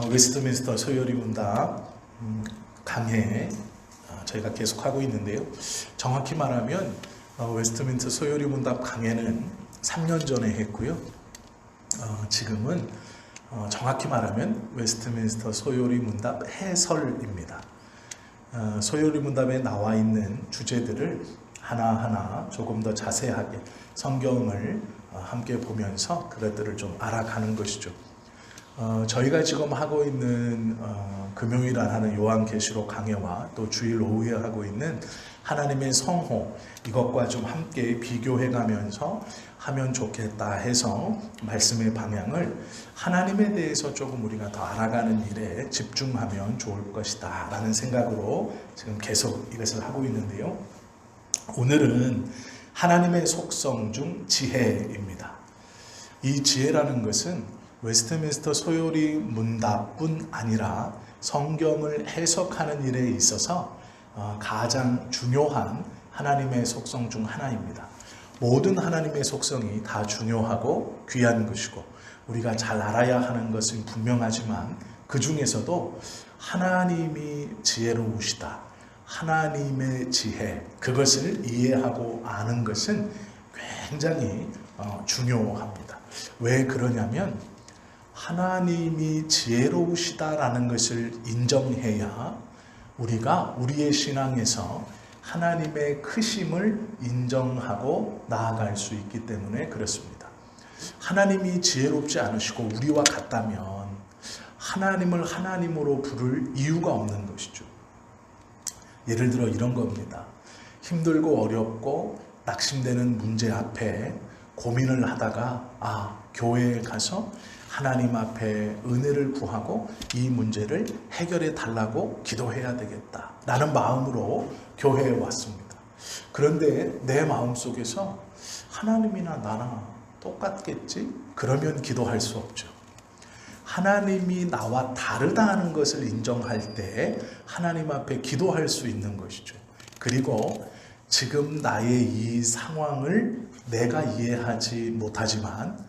웨스트민스터 소요리 문답 강해 저희가 계속하고 있는데요. 정확히 말하면 웨스트민스터 소요리 문답 강해는 3년 전에 했고요. 지금은 정확히 말하면 웨스트민스터 소요리 문답 해설입니다. 소요리 문답에 나와 있는 주제들을 하나하나 조금 더 자세하게 성경을 함께 보면서 그것들을 좀 알아가는 것이죠. 저희가 지금 하고 있는 금요일 하는 요한계시록 강해와 또 주일 오후에 하고 있는 하나님의 성호, 이것과 좀 함께 비교해 가면서 하면 좋겠다 해서 말씀의 방향을 하나님에 대해서 조금 우리가 더 알아가는 일에 집중하면 좋을 것이다 라는 생각으로 지금 계속 이것을 하고 있는데요. 오늘은 하나님의 속성 중 지혜입니다. 이 지혜라는 것은 웨스트민스터 소요리 문답뿐 아니라 성경을 해석하는 일에 있어서 가장 중요한 하나님의 속성 중 하나입니다. 모든 하나님의 속성이 다 중요하고 귀한 것이고 우리가 잘 알아야 하는 것은 분명하지만 그 중에서도 하나님이 지혜로우시다, 하나님의 지혜, 그것을 이해하고 아는 것은 굉장히 중요합니다. 왜 그러냐면 하나님이 지혜로우시다라는 것을 인정해야 우리가 우리의 신앙에서 하나님의 크심을 인정하고 나아갈 수 있기 때문에 그렇습니다. 하나님이 지혜롭지 않으시고 우리와 같다면 하나님을 하나님으로 부를 이유가 없는 것이죠. 예를 들어 이런 겁니다. 힘들고 어렵고 낙심되는 문제 앞에 고민을 하다가 교회에 가서 하나님 앞에 은혜를 구하고 이 문제를 해결해 달라고 기도해야 되겠다 라는 마음으로 교회에 왔습니다. 그런데 내 마음속에서 하나님이나 나나 똑같겠지? 그러면 기도할 수 없죠. 하나님이 나와 다르다는 것을 인정할 때 하나님 앞에 기도할 수 있는 것이죠. 그리고 지금 나의 이 상황을 내가 이해하지 못하지만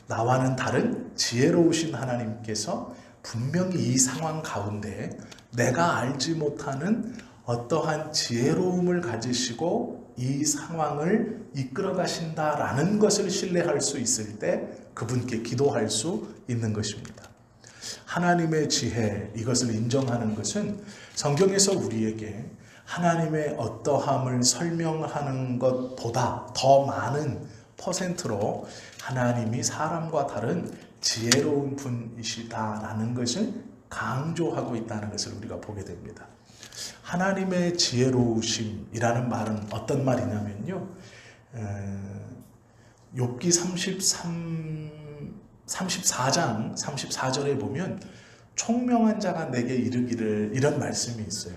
나와는 다른 지혜로우신 하나님께서 분명히 이 상황 가운데 내가 알지 못하는 어떠한 지혜로움을 가지시고 이 상황을 이끌어 가신다라는 것을 신뢰할 수 있을 때 그분께 기도할 수 있는 것입니다. 하나님의 지혜, 이것을 인정하는 것은 성경에서 우리에게 하나님의 어떠함을 설명하는 것보다 더 많은 퍼센트로 하나님이 사람과 다른 지혜로운 분이시다라는 것을 강조하고 있다는 것을 우리가 보게 됩니다. 하나님의 지혜로우심이라는 말은 어떤 말이냐면요. 욥기 34장 34절에 보면 총명한 자가 내게 이르기를, 이런 말씀이 있어요.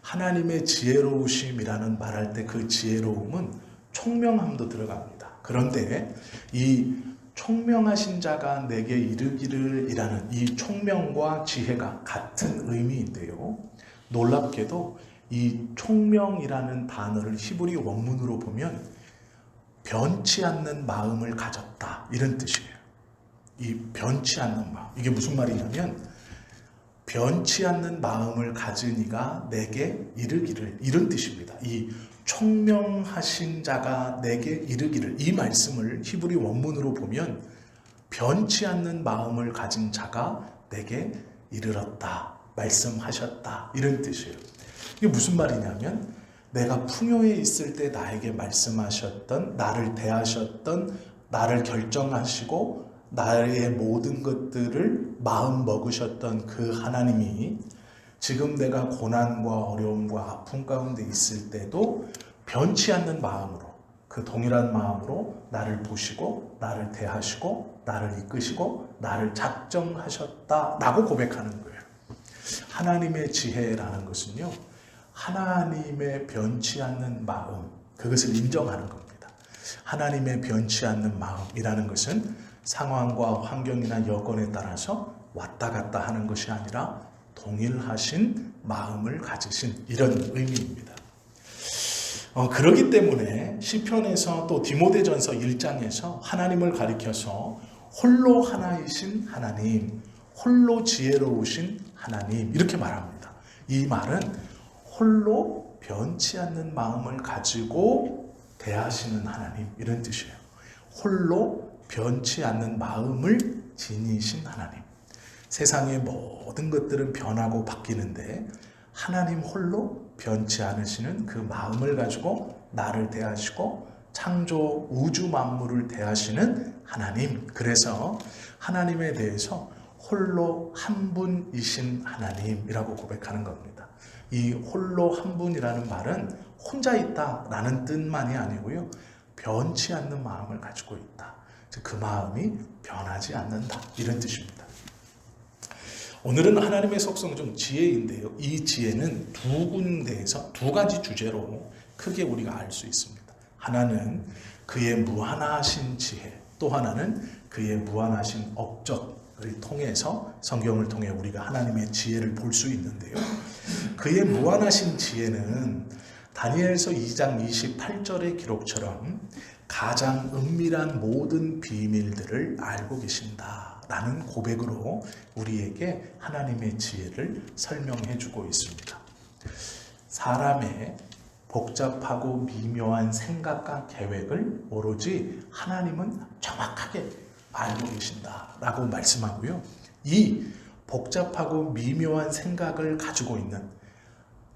하나님의 지혜로우심이라는 말할 때 그 지혜로움은 총명함도 들어갑니다. 그런데 이 총명하신 자가 내게 이르기를 이라는 이 총명과 지혜가 같은 의미인데요. 놀랍게도 이 총명이라는 단어를 히브리 원문으로 보면 변치 않는 마음을 가졌다, 이런 뜻이에요. 이 변치 않는 마음, 이게 무슨 말이냐면 변치 않는 마음을 가진 이가 내게 이르기를, 이런 뜻입니다. 이 총명하신 자가 내게 이르기를, 이 말씀을 히브리 원문으로 보면 변치 않는 마음을 가진 자가 내게 이르렀다, 말씀하셨다, 이런 뜻이에요. 이게 무슨 말이냐면 내가 풍요에 있을 때 나에게 말씀하셨던, 나를 대하셨던, 나를 결정하시고 나의 모든 것들을 마음 먹으셨던 그 하나님이 지금 내가 고난과 어려움과 아픔 가운데 있을 때도 변치 않는 마음으로, 그 동일한 마음으로 나를 보시고 나를 대하시고 나를 이끄시고 나를 작정하셨다라고 고백하는 거예요. 하나님의 지혜라는 것은요, 하나님의 변치 않는 마음, 그것을 인정하는 겁니다. 하나님의 변치 않는 마음이라는 것은 상황과 환경이나 여건에 따라서 왔다 갔다 하는 것이 아니라 동일하신 마음을 가지신, 이런 의미입니다. 그렇기 때문에 시편에서 또 디모데전서 1장에서 하나님을 가리켜서 홀로 하나이신 하나님, 홀로 지혜로우신 하나님 이렇게 말합니다. 이 말은 홀로 변치 않는 마음을 가지고 대하시는 하나님 이런 뜻이에요. 홀로 변치 않는 마음을 지니신 하나님. 세상의 모든 것들은 변하고 바뀌는데 하나님 홀로 변치 않으시는 그 마음을 가지고 나를 대하시고 창조 우주 만물을 대하시는 하나님. 그래서 하나님에 대해서 홀로 한 분이신 하나님이라고 고백하는 겁니다. 이 홀로 한 분이라는 말은 혼자 있다라는 뜻만이 아니고요. 변치 않는 마음을 가지고 있다. 그 마음이 변하지 않는다. 이런 뜻입니다. 오늘은 하나님의 속성 중 지혜인데요. 이 지혜는 두 군데에서 두 가지 주제로 크게 우리가 알 수 있습니다. 하나는 그의 무한하신 지혜, 또 하나는 그의 무한하신 업적을 통해서 성경을 통해 우리가 하나님의 지혜를 볼 수 있는데요. 그의 무한하신 지혜는 다니엘서 2장 28절의 기록처럼 가장 은밀한 모든 비밀들을 알고 계신다 라는 고백으로 우리에게 하나님의 지혜를 설명해 주고 있습니다. 사람의 복잡하고 미묘한 생각과 계획을 오로지 하나님은 정확하게 알고 계신다라고 말씀하고요. 이 복잡하고 미묘한 생각을 가지고 있는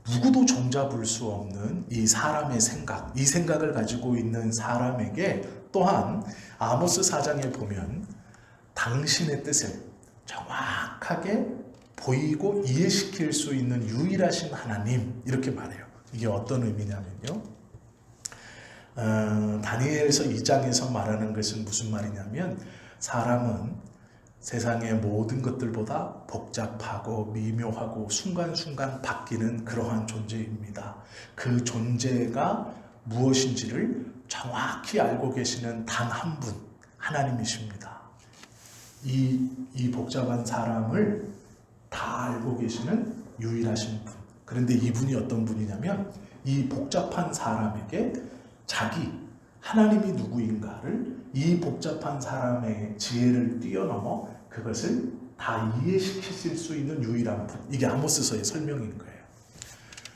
누구도 종잡을 수 없는 이 사람의 생각, 이 생각을 가지고 있는 사람에게 또한 아모스 4장에 보면 당신의 뜻을 정확하게 보이고 이해시킬 수 있는 유일하신 하나님 이렇게 말해요. 이게 어떤 의미냐면요. 다니엘서 2장에서 말하는 것은 무슨 말이냐면 사람은 세상의 모든 것들보다 복잡하고 미묘하고 순간순간 바뀌는 그러한 존재입니다. 그 존재가 무엇인지를 정확히 알고 계시는 단 한 분, 하나님이십니다. 이 복잡한 사람을 다 알고 계시는 유일하신 분. 그런데 이분이 어떤 분이냐면 이 복잡한 사람에게 자기 하나님이 누구인가를 이 복잡한 사람의 지혜를 뛰어넘어 그것을 다 이해시키실 수 있는 유일한 분. 이게 아모스서의 설명인 거예요.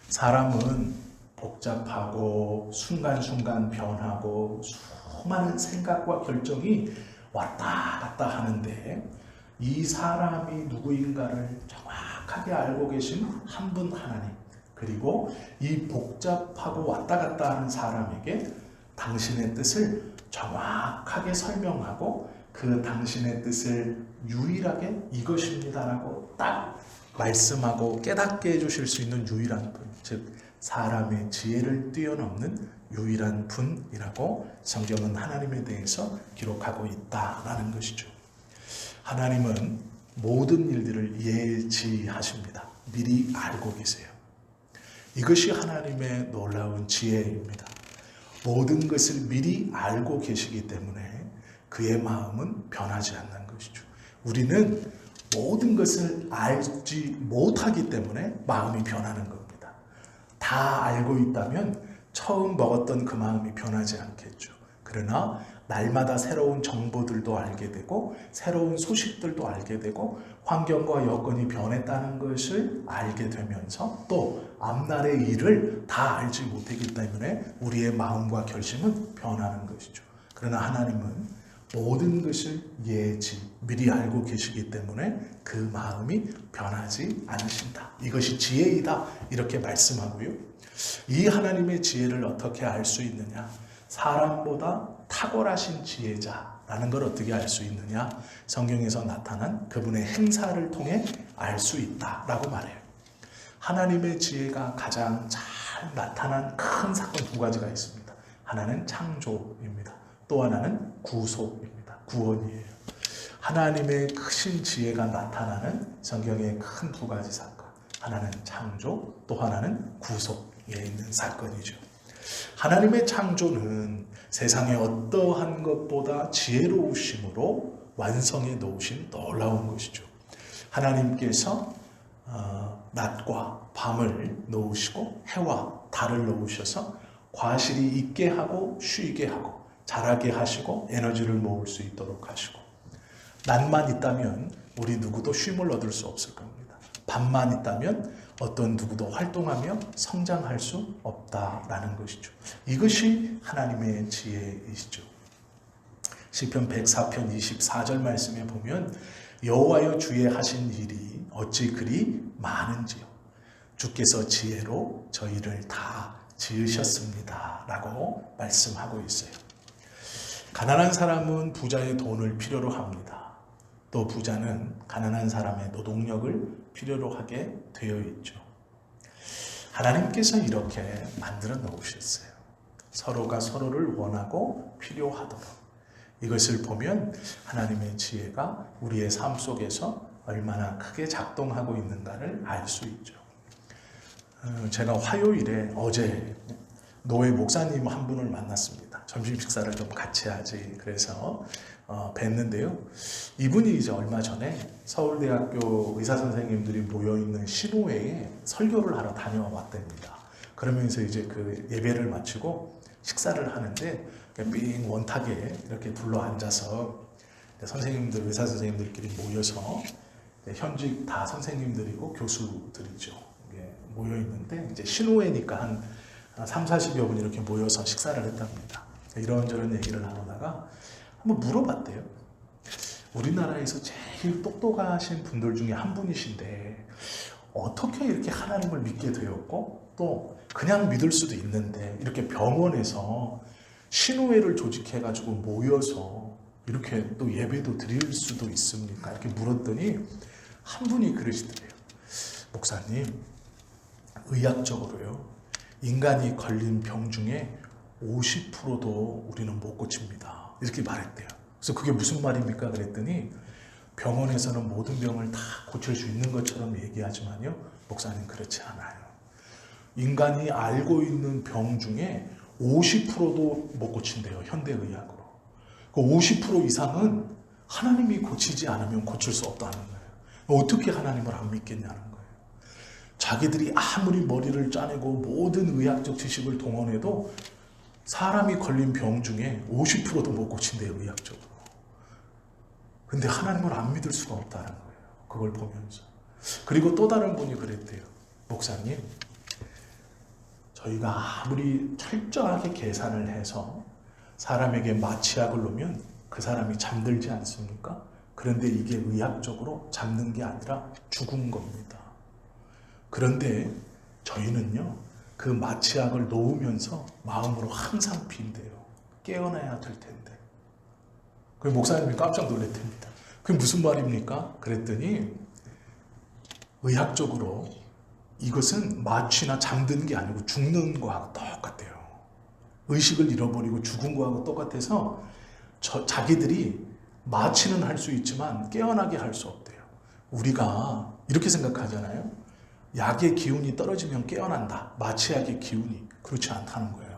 사람은 복잡하고 순간순간 변하고 수많은 생각과 결정이 왔다 갔다 하는데 이 사람이 누구인가를 정확하게 알고 계신 한 분 하나님, 그리고 이 복잡하고 왔다 갔다 하는 사람에게 당신의 뜻을 정확하게 설명하고 그 당신의 뜻을 유일하게 이것입니다라고 딱 말씀하고 깨닫게 해주실 수 있는 유일한 분, 즉 사람의 지혜를 뛰어넘는 유일한 분이라고 성경은 하나님에 대해서 기록하고 있다라는 것이죠. 하나님은 모든 일들을 예지하십니다. 미리 알고 계세요. 이것이 하나님의 놀라운 지혜입니다. 모든 것을 미리 알고 계시기 때문에 그의 마음은 변하지 않는 것이죠. 우리는 모든 것을 알지 못하기 때문에 마음이 변하는 겁니다. 다 알고 있다면 처음 먹었던 그 마음이 변하지 않겠죠. 그러나 날마다 새로운 정보들도 알게 되고 새로운 소식들도 알게 되고 환경과 여건이 변했다는 것을 알게 되면서 또 앞날의 일을 다 알지 못하기 때문에 우리의 마음과 결심은 변하는 것이죠. 그러나 하나님은 모든 것을 미리 알고 계시기 때문에 그 마음이 변하지 않으신다. 이것이 지혜이다. 이렇게 말씀하고요. 이 하나님의 지혜를 어떻게 알 수 있느냐? 사람보다 탁월하신 지혜자라는 걸 어떻게 알 수 있느냐? 성경에서 나타난 그분의 행사를 통해 알 수 있다라고 말해요. 하나님의 지혜가 가장 잘 나타난 큰 사건 두 가지가 있습니다. 하나는 창조입니다. 또 하나는 구속입니다. 구원이에요. 하나님의 크신 지혜가 나타나는 성경의 큰 두 가지 사건. 하나는 창조, 또 하나는 구속에 있는 사건이죠. 하나님의 창조는 세상의 어떠한 것보다 지혜로우심으로 완성해 놓으신 놀라운 것이죠. 하나님께서 낮과 밤을 놓으시고 해와 달을 놓으셔서 과실이 있게 하고 쉬게 하고 자라게 하시고 에너지를 모을 수 있도록 하시고 낮만 있다면 우리 누구도 쉼을 얻을 수 없을 겁니다. 밥만 있다면 어떤 누구도 활동하며 성장할 수 없다라는 것이죠. 이것이 하나님의 지혜이시죠. 시편 104편 24절 말씀에 보면 여호와여 주의 하신 일이 어찌 그리 많은지요. 주께서 지혜로 저희를 다 지으셨습니다 라고 말씀하고 있어요. 가난한 사람은 부자의 돈을 필요로 합니다. 또 부자는 가난한 사람의 노동력을 필요로 하게 되어 있죠. 하나님께서 이렇게 만들어 놓으셨어요. 서로가 서로를 원하고 필요하도록. 이것을 보면 하나님의 지혜가 우리의 삶 속에서 얼마나 크게 작동하고 있는가를 알 수 있죠. 제가 화요일에 어제 노회 목사님 한 분을 만났습니다. 점심 식사를 좀 같이 하지 그래서 뵀는데요. 이분이 이제 얼마 전에 서울대학교 의사 선생님들이 모여 있는 신호회에 설교를 하러 다녀왔답니다. 그러면서 이제 그 예배를 마치고 식사를 하는데 삥 원탁에 이렇게 둘러 앉아서 선생님들 의사 선생님들끼리 모여서 현직 다 선생님들이고 교수들이죠. 모여 있는데 이제 신호회니까 한 3, 40여 분 이렇게 모여서 식사를 했답니다. 이런저런 얘기를 나누다가 한번 물어봤대요. 우리나라에서 제일 똑똑하신 분들 중에 한 분이신데 어떻게 이렇게 하나님을 믿게 되었고 또 그냥 믿을 수도 있는데 이렇게 병원에서 신호회를 조직해가지고 모여서 이렇게 또 예배도 드릴 수도 있습니까? 이렇게 물었더니 한 분이 그러시더래요. 목사님, 의학적으로요. 인간이 걸린 병 중에 50%도 우리는 못 고칩니다. 이렇게 말했대요. 그래서 그게 무슨 말입니까? 그랬더니 병원에서는 모든 병을 다 고칠 수 있는 것처럼 얘기하지만요. 목사님 그렇지 않아요. 인간이 알고 있는 병 중에 50%도 못 고친대요. 현대의학으로. 그 50% 이상은 하나님이 고치지 않으면 고칠 수 없다는 거예요. 어떻게 하나님을 안 믿겠냐는 거예요. 자기들이 아무리 머리를 짜내고 모든 의학적 지식을 동원해도 사람이 걸린 병 중에 50%도 못 고친대요. 의학적으로. 근데 하나님을 안 믿을 수가 없다는 거예요. 그걸 보면서. 그리고 또 다른 분이 그랬대요. 목사님, 저희가 아무리 철저하게 계산을 해서 사람에게 마취약을 놓으면 그 사람이 잠들지 않습니까? 그런데 이게 의학적으로 잠든 게 아니라 죽은 겁니다. 그런데 저희는요, 그 마취약을 놓으면서 마음으로 항상 빈대요. 깨어나야 될 텐데. 그 목사님이 깜짝 놀랐답니다. 그게 무슨 말입니까? 그랬더니 의학적으로 이것은 마취나 잠든 게 아니고 죽는 거하고 똑같대요. 의식을 잃어버리고 죽은 거하고 똑같아서 자기들이 마취는 할 수 있지만 깨어나게 할 수 없대요. 우리가 이렇게 생각하잖아요. 약의 기운이 떨어지면 깨어난다. 마취약의 기운이. 그렇지 않다는 거예요.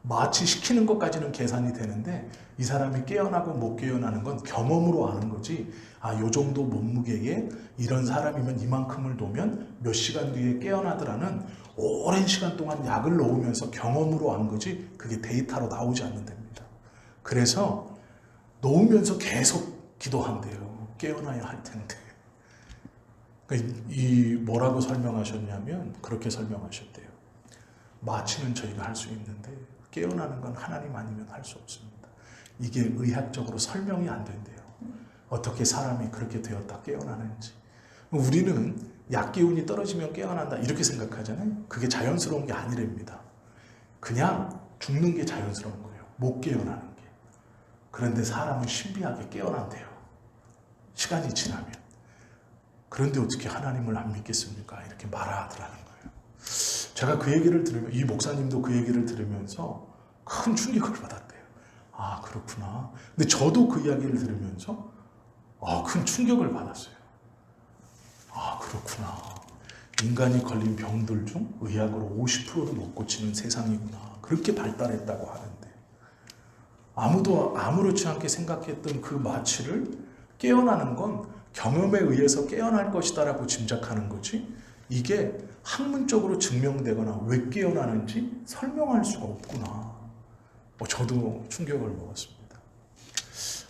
마취시키는 것까지는 계산이 되는데 이 사람이 깨어나고 못 깨어나는 건 경험으로 아는 거지. 아, 요 정도 몸무게에 이런 사람이면 이만큼을 놓으면 몇 시간 뒤에 깨어나더라는 오랜 시간 동안 약을 놓으면서 경험으로 아는 거지 그게 데이터로 나오지 않는답니다. 그래서 놓으면서 계속 기도한대요. 깨어나야 할 텐데. 이 뭐라고 설명하셨냐면 그렇게 설명하셨대요. 마취는 저희가 할 수 있는데 깨어나는 건 하나님 아니면 할 수 없습니다. 이게 의학적으로 설명이 안 된대요. 어떻게 사람이 그렇게 되었다 깨어나는지. 우리는 약 기운이 떨어지면 깨어난다 이렇게 생각하잖아요. 그게 자연스러운 게 아니랍니다. 그냥 죽는 게 자연스러운 거예요. 못 깨어나는 게. 그런데 사람은 신비하게 깨어난대요. 시간이 지나면. 그런데 어떻게 하나님을 안 믿겠습니까? 이렇게 말하더라는 거예요. 제가 그 얘기를 들으면 이 목사님도 그 얘기를 들으면서 큰 충격을 받았대요. 아, 그렇구나. 근데 저도 그 이야기를 들으면서 큰 충격을 받았어요. 아, 그렇구나. 인간이 걸린 병들 중 의학으로 50%도 못 고치는 세상이구나. 그렇게 발달했다고 하는데 아무도 아무렇지 않게 생각했던 그 마취를 깨어나는 건 경험에 의해서 깨어날 것이다라고 짐작하는 거지 이게 학문적으로 증명되거나 왜 깨어나는지 설명할 수가 없구나. 저도 충격을 먹었습니다.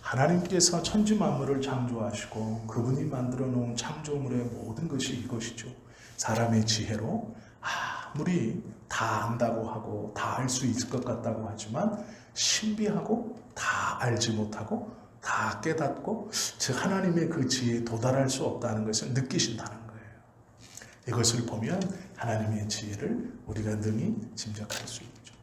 하나님께서 천지 만물을 창조하시고 그분이 만들어 놓은 창조물의 모든 것이 이것이죠. 사람의 지혜로 아무리 다 안다고 하고 다 알 수 있을 것 같다고 하지만 신비하고 다 알지 못하고 다 깨닫고 즉 하나님의 그 지혜에 도달할 수 없다는 것을 느끼신다는 거예요. 이것을 보면 하나님의 지혜를 우리가 능히 짐작할 수 있죠.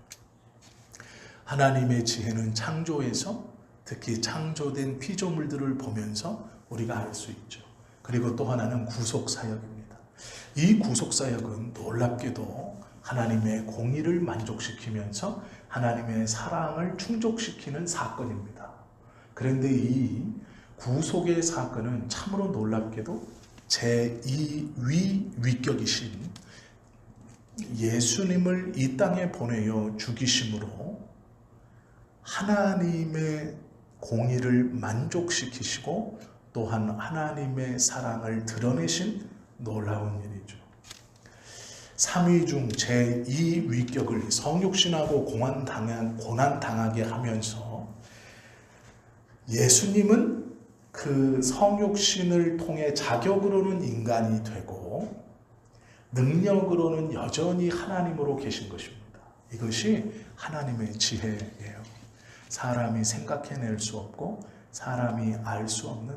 하나님의 지혜는 창조에서 특히 창조된 피조물들을 보면서 우리가 알 수 있죠. 그리고 또 하나는 구속사역입니다. 이 구속사역은 놀랍게도 하나님의 공의를 만족시키면서 하나님의 사랑을 충족시키는 사건입니다. 그런데 이 구속의 사건은 참으로 놀랍게도 제2위 위격이신 예수님을 이 땅에 보내어 죽이심으로 하나님의 공의를 만족시키시고 또한 하나님의 사랑을 드러내신 놀라운 일이죠. 3위 중 제2 위격을 성육신하고 고난당하게 하면서 예수님은 그 성육신을 통해 자격으로는 인간이 되고 능력으로는 여전히 하나님으로 계신 것입니다. 이것이 하나님의 지혜예요. 사람이 생각해낼 수 없고 사람이 알 수 없는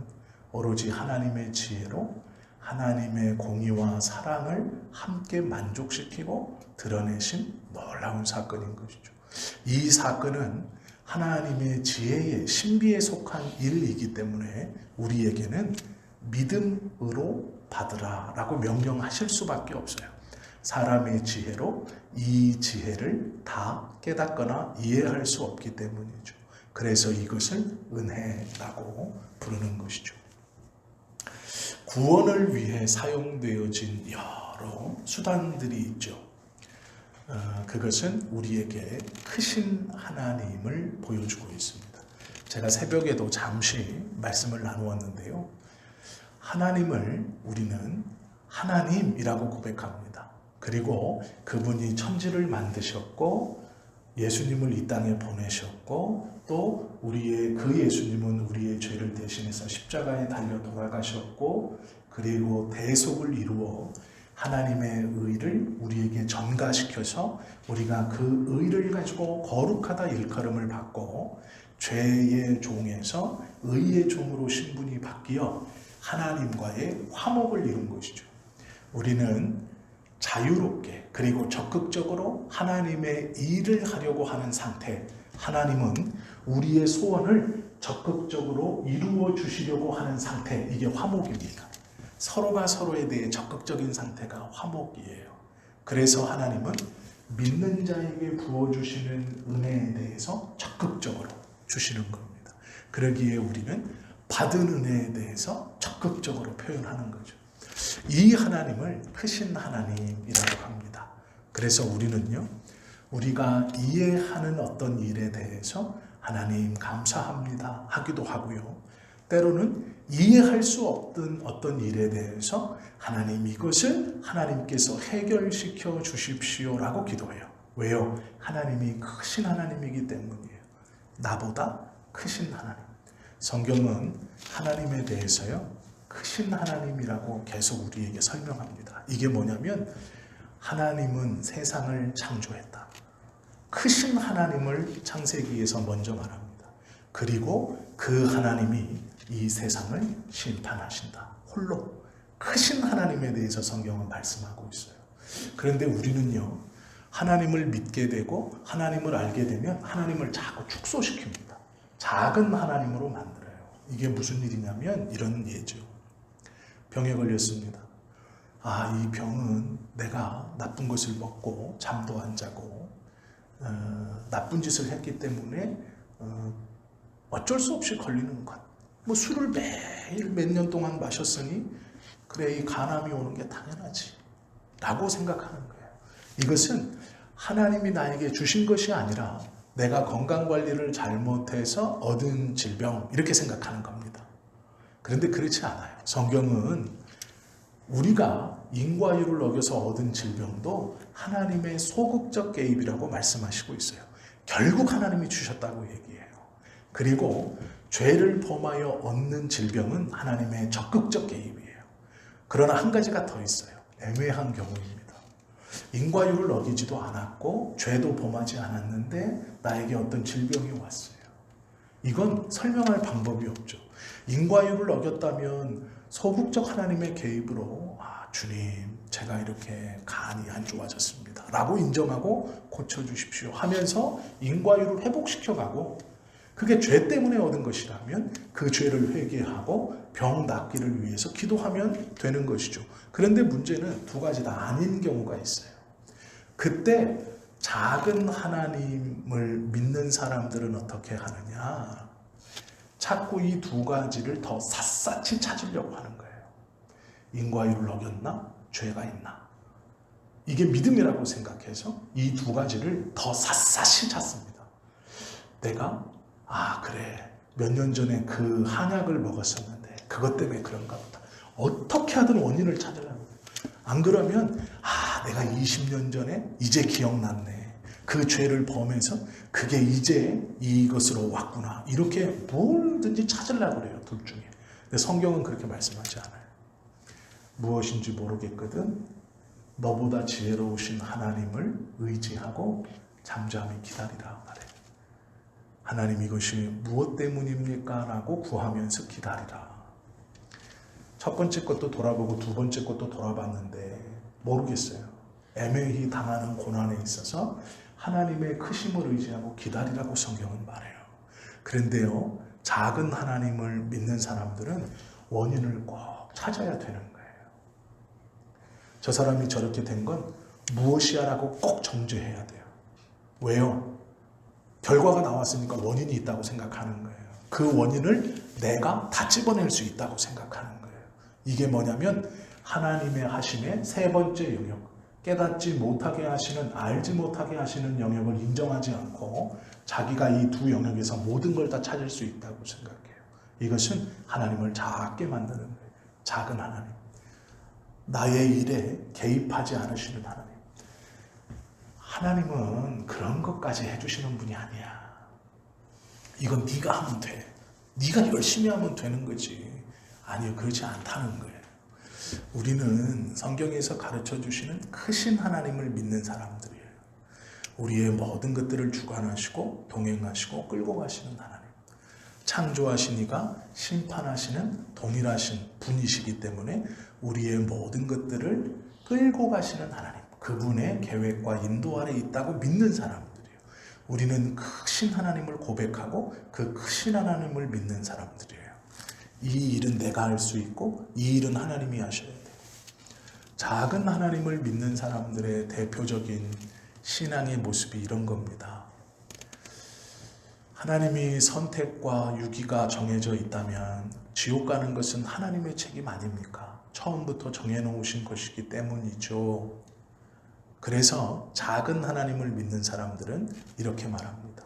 오로지 하나님의 지혜로 하나님의 공의와 사랑을 함께 만족시키고 드러내신 놀라운 사건인 것이죠. 이 사건은 하나님의 지혜의 신비에 속한 일이기 때문에 우리에게는 믿음으로 받으라 라고 명령하실 수밖에 없어요. 사람의 지혜로 이 지혜를 다 깨닫거나 이해할 수 없기 때문이죠. 그래서 이것을 은혜라고 부르는 것이죠. 구원을 위해 사용되어진 여러 수단들이 있죠. 그것은 우리에게 크신 하나님을 보여주고 있습니다. 제가 새벽에도 잠시 말씀을 나누었는데요. 하나님을 우리는 하나님이라고 고백합니다. 그리고 그분이 천지를 만드셨고 예수님을 이 땅에 보내셨고 또 그 예수님은 우리의 죄를 대신해서 십자가에 달려 돌아가셨고 그리고 대속을 이루어 하나님의 의를 우리에게 전가시켜서 우리가 그 의를 가지고 거룩하다 일컬음을 받고 죄의 종에서 의의 종으로 신분이 바뀌어 하나님과의 화목을 이룬 것이죠. 우리는 자유롭게 그리고 적극적으로 하나님의 일을 하려고 하는 상태, 하나님은 우리의 소원을 적극적으로 이루어 주시려고 하는 상태, 이게 화목입니다. 서로가 서로에 대해 적극적인 상태가 화목이에요. 그래서 하나님은 믿는 자에게 부어주시는 은혜에 대해서 적극적으로 주시는 겁니다. 그러기에 우리는 받은 은혜에 대해서 적극적으로 표현하는 거죠. 이 하나님을 크신 하나님이라고 합니다. 그래서 우리는요, 우리가 이해하는 어떤 일에 대해서 하나님 감사합니다 하기도 하고요. 때로는 이해할 수 없던 어떤 일에 대해서 하나님 이것을 하나님께서 해결시켜 주십시오라고 기도해요. 왜요? 하나님이 크신 하나님이기 때문이에요. 나보다 크신 하나님. 성경은 하나님에 대해서요, 크신 하나님이라고 계속 우리에게 설명합니다. 이게 뭐냐면 하나님은 세상을 창조했다. 크신 하나님을 창세기에서 먼저 말합니다. 그리고 그 하나님이 이 세상을 심판하신다. 홀로 크신 하나님에 대해서 성경은 말씀하고 있어요. 그런데 우리는요, 하나님을 믿게 되고 하나님을 알게 되면 하나님을 자꾸 축소시킵니다. 작은 하나님으로 만들어요. 이게 무슨 일이냐면 이런 예죠. 병에 걸렸습니다. 이 병은 내가 나쁜 것을 먹고 잠도 안 자고 나쁜 짓을 했기 때문에 어쩔 수 없이 걸리는 것. 술을 매일 몇 년 동안 마셨으니 그래 이 간암이 오는 게 당연하지 라고 생각하는 거예요. 이것은 하나님이 나에게 주신 것이 아니라 내가 건강관리를 잘못해서 얻은 질병 이렇게 생각하는 겁니다. 그런데 그렇지 않아요. 성경은 우리가 인과율을 어겨서 얻은 질병도 하나님의 소극적 개입이라고 말씀하시고 있어요. 결국 하나님이 주셨다고 얘기해요. 그리고 죄를 범하여 얻는 질병은 하나님의 적극적 개입이에요. 그러나 한 가지가 더 있어요. 애매한 경우입니다. 인과율을 어기지도 않았고 죄도 범하지 않았는데 나에게 어떤 질병이 왔어요. 이건 설명할 방법이 없죠. 인과율을 어겼다면 소극적 하나님의 개입으로 주님 제가 이렇게 간이 안 좋아졌습니다 라고 인정하고 고쳐주십시오 하면서 인과율을 회복시켜가고, 그게 죄 때문에 얻은 것이라면 그 죄를 회개하고 병 낫기를 위해서 기도하면 되는 것이죠. 그런데 문제는 두 가지 다 아닌 경우가 있어요. 그때 작은 하나님을 믿는 사람들은 어떻게 하느냐, 자꾸 이 두 가지를 더 샅샅이 찾으려고 하는 거예요. 인과율을 어겼나? 죄가 있나? 이게 믿음이라고 생각해서 이 두 가지를 더 샅샅이 찾습니다. 내가 그래 몇 년 전에 그 한약을 먹었었는데 그것 때문에 그런가 보다. 어떻게 하든 원인을 찾으려고. 안 그러면 내가 20년 전에 이제 기억났네. 그 죄를 범해서 그게 이제 이것으로 왔구나. 이렇게 뭐든지 찾으려고 그래요. 둘 중에. 근데 성경은 그렇게 말씀하지 않아요. 무엇인지 모르겠거든 너보다 지혜로우신 하나님을 의지하고 잠잠히 기다리라 말해. 하나님 이것이 무엇 때문입니까? 라고 구하면서 기다리라. 첫 번째 것도 돌아보고 두 번째 것도 돌아봤는데 모르겠어요. 애매히 당하는 고난에 있어서 하나님의 크심을 의지하고 기다리라고 성경은 말해요. 그런데요, 작은 하나님을 믿는 사람들은 원인을 꼭 찾아야 되는 거예요. 저 사람이 저렇게 된 건 무엇이야 라고 꼭 정죄해야 돼요. 왜요? 결과가 나왔으니까 원인이 있다고 생각하는 거예요. 그 원인을 내가 다 찝어낼 수 있다고 생각하는 거예요. 이게 뭐냐면 하나님의 하심의 세 번째 영역, 깨닫지 못하게 하시는, 알지 못하게 하시는 영역을 인정하지 않고 자기가 이 두 영역에서 모든 걸 다 찾을 수 있다고 생각해요. 이것은 하나님을 작게 만드는 거예요. 작은 하나님. 나의 일에 개입하지 않으시는 하나님. 하나님은 그런 것까지 해주시는 분이 아니야. 이건 네가 하면 돼. 네가 열심히 하면 되는 거지. 아니요, 그렇지 않다는 거예요. 우리는 성경에서 가르쳐 주시는 크신 하나님을 믿는 사람들이에요. 우리의 모든 것들을 주관하시고 동행하시고 끌고 가시는 하나님. 창조하신 이가 심판하시는 동일하신 분이시기 때문에 우리의 모든 것들을 끌고 가시는 하나님, 그분의 계획과 인도 아래 있다고 믿는 사람들이에요. 우리는 크신 하나님을 고백하고 그 크신 하나님을 믿는 사람들이에요. 이 일은 내가 할 수 있고 이 일은 하나님이 하셔야 돼요. 작은 하나님을 믿는 사람들의 대표적인 신앙의 모습이 이런 겁니다. 하나님이 선택과 유기가 정해져 있다면 지옥 가는 것은 하나님의 책임 아닙니까? 처음부터 정해놓으신 것이기 때문이죠. 그래서 작은 하나님을 믿는 사람들은 이렇게 말합니다.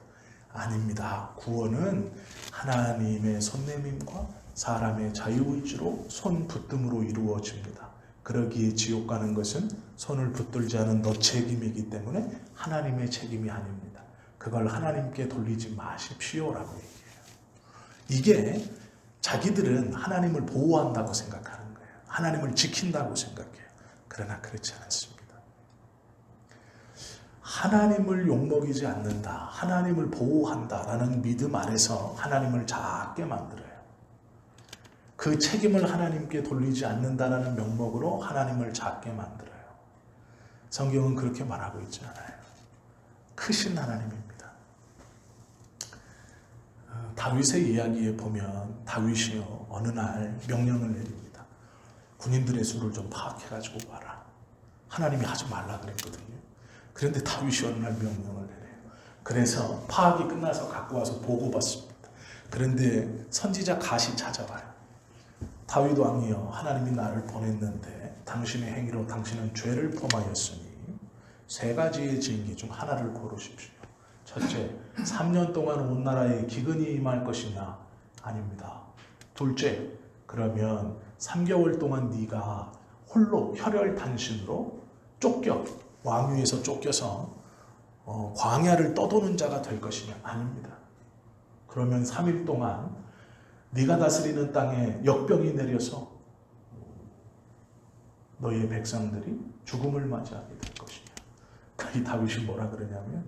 아닙니다. 구원은 하나님의 손내밈과 사람의 자유의지로 손붙듦으로 이루어집니다. 그러기에 지옥 가는 것은 손을 붙들지 않은 너 책임이기 때문에 하나님의 책임이 아닙니다. 그걸 하나님께 돌리지 마십시오라고 얘기해요. 이게 자기들은 하나님을 보호한다고 생각하는 거예요. 하나님을 지킨다고 생각해요. 그러나 그렇지 않습니다. 하나님을 욕먹이지 않는다, 하나님을 보호한다라는 믿음 아래서 하나님을 작게 만들어요. 그 책임을 하나님께 돌리지 않는다라는 명목으로 하나님을 작게 만들어요. 성경은 그렇게 말하고 있지 않아요. 크신 하나님입니다. 다윗의 이야기에 보면 다윗이요 어느 날 명령을 내립니다. 군인들의 수를 좀 파악해가지고 와라. 하나님이 하지 말라 그랬거든요. 그런데 다윗이 어느 날 명령을 내려요. 그래서 파악이 끝나서 갖고 와서 보고받습니다. 그런데 선지자 갓이 찾아와요. 다윗 왕이여, 하나님이 나를 보냈는데 당신의 행위로 당신은 죄를 범하였으니 세 가지의 징계 중 하나를 고르십시오. 첫째, 3년 동안 온 나라에 기근이 임할 것이냐? 아닙니다. 둘째, 그러면 3개월 동안 네가 홀로 혈혈단신으로 왕위에서 쫓겨서 광야를 떠도는 자가 될 것이냐? 아닙니다. 그러면 3일 동안 네가 다스리는 땅에 역병이 내려서 너희의 백성들이 죽음을 맞이하게 될 것이냐. 이 다윗이 뭐라 그러냐면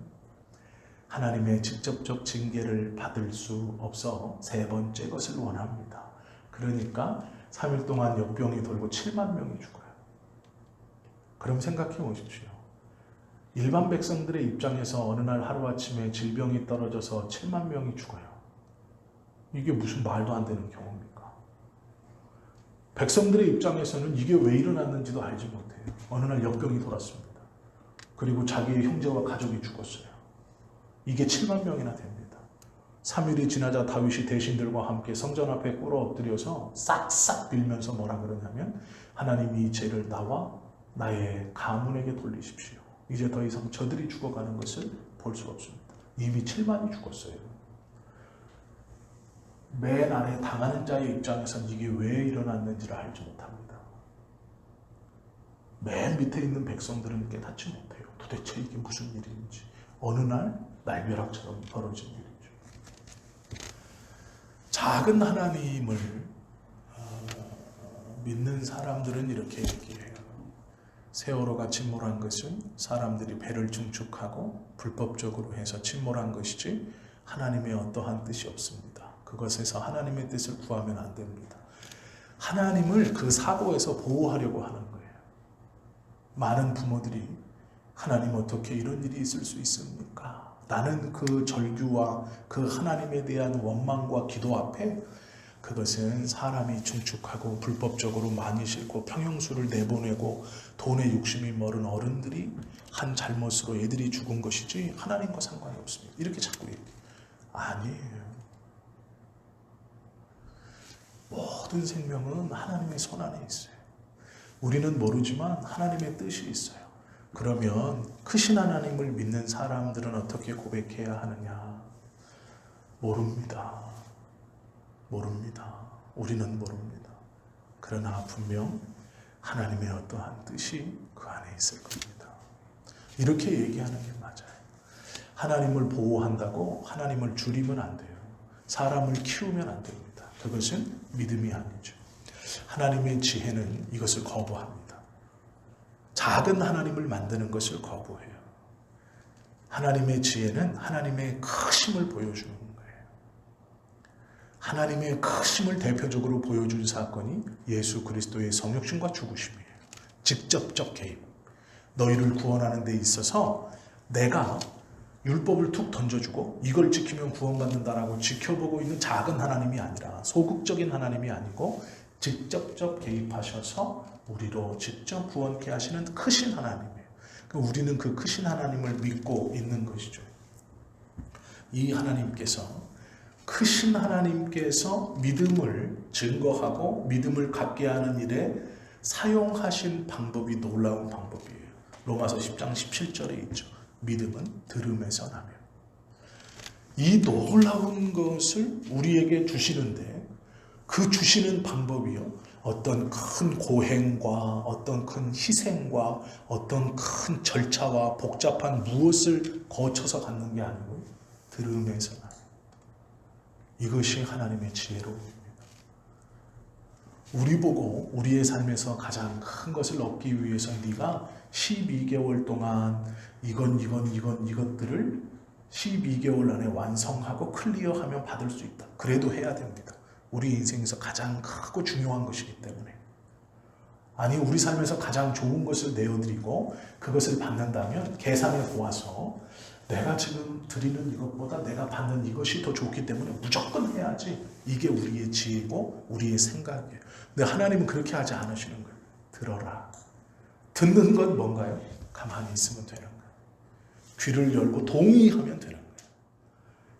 하나님의 직접적 징계를 받을 수 없어 세 번째 것을 원합니다. 그러니까 3일 동안 역병이 돌고 7만 명이 죽어요. 그럼 생각해 보십시오. 일반 백성들의 입장에서 어느 날 하루아침에 질병이 떨어져서 7만 명이 죽어요. 이게 무슨 말도 안 되는 경우입니까? 백성들의 입장에서는 이게 왜 일어났는지도 알지 못해요. 어느 날 역병이 돌았습니다. 그리고 자기의 형제와 가족이 죽었어요. 이게 7만 명이나 됩니다. 3일이 지나자 다윗이 대신들과 함께 성전 앞에 꿇어 엎드려서 싹싹 빌면서 뭐라 그러냐면 하나님이 이 죄를 나와 나의 가문에게 돌리십시오. 이제 더 이상 저들이 죽어가는 것을 볼 수 없습니다. 이미 7만이 죽었어요. 맨 아래 당하는 자의 입장에서는 이게 왜 일어났는지를 알지 못합니다. 맨 밑에 있는 백성들은 깨닫지 못해요. 도대체 이게 무슨 일인지. 어느 날 날벼락처럼 벌어진 일이죠. 작은 하나님을 믿는 사람들은 이렇게 얘기해요. 세월호가 침몰한 것은 사람들이 배를 증축하고 불법적으로 해서 침몰한 것이지 하나님의 어떠한 뜻이 없습니다. 그것에서 하나님의 뜻을 구하면 안 됩니다. 하나님을 그 사고에서 보호하려고 하는 거예요. 많은 부모들이 하나님 어떻게 이런 일이 있을 수 있습니까? 나는 그 절규와 그 하나님에 대한 원망과 기도 앞에 그것은 사람이 증축하고 불법적으로 많이 싣고 평형수를 내보내고 돈에 욕심이 멀은 어른들이 한 잘못으로 애들이 죽은 것이지 하나님과 상관이 없습니다. 이렇게 자꾸 얘기해요. 아니에요. 모든 생명은 하나님의 손 안에 있어요. 우리는 모르지만 하나님의 뜻이 있어요. 그러면 크신 하나님을 믿는 사람들은 어떻게 고백해야 하느냐? 모릅니다. 우리는 모릅니다. 그러나 분명 하나님의 어떠한 뜻이 그 안에 있을 겁니다. 이렇게 얘기하는 게 맞아요. 하나님을 보호한다고 하나님을 줄이면 안 돼요. 사람을 키우면 안 됩니다. 그것은 믿음이 아니죠. 하나님의 지혜는 이것을 거부합니다. 작은 하나님을 만드는 것을 거부해요. 하나님의 지혜는 하나님의 크심을 보여주는 거예요. 하나님의 크심을 대표적으로 보여준 사건이 예수 그리스도의 성육신과 죽으심이에요. 직접적 개입. 너희를 구원하는 데 있어서 내가 율법을 툭 던져주고 이걸 지키면 구원받는다라고 지켜보고 있는 작은 하나님이 아니라 소극적인 하나님이 아니고 직접적 개입하셔서 우리로 직접 구원케 하시는 크신 하나님이에요. 우리는 그 크신 하나님을 믿고 있는 것이죠. 이 하나님께서 크신 하나님께서 믿음을 증거하고 믿음을 갖게 하는 일에 사용하신 방법이 놀라운 방법이에요. 로마서 10장 17절에 있죠. 믿음은 들음에서 나며. 이 놀라운 것을 우리에게 주시는데 그 주시는 방법이요. 어떤 큰 고행과 어떤 큰 희생과 어떤 큰 절차와 복잡한 무엇을 거쳐서 갖는 게 아니고 들음에서 나요. 이것이 하나님의 지혜로움입니다. 우리 보고 우리의 삶에서 가장 큰 것을 얻기 위해서 네가 12개월 동안 이것들을 12개월 안에 완성하고 클리어하면 받을 수 있다. 그래도 해야 됩니다. 우리 인생에서 가장 크고 중요한 것이기 때문에. 아니 우리 삶에서 가장 좋은 것을 내어드리고 그것을 받는다면 계산해 보아서 내가 지금 드리는 이것보다 내가 받는 이것이 더 좋기 때문에 무조건 해야지. 이게 우리의 지혜고 우리의 생각이에요. 근데 하나님은 그렇게 하지 않으시는 거예요. 들어라. 듣는 건 뭔가요? 가만히 있으면 되는 거예요. 귀를 열고 동의하면 되는 거예요.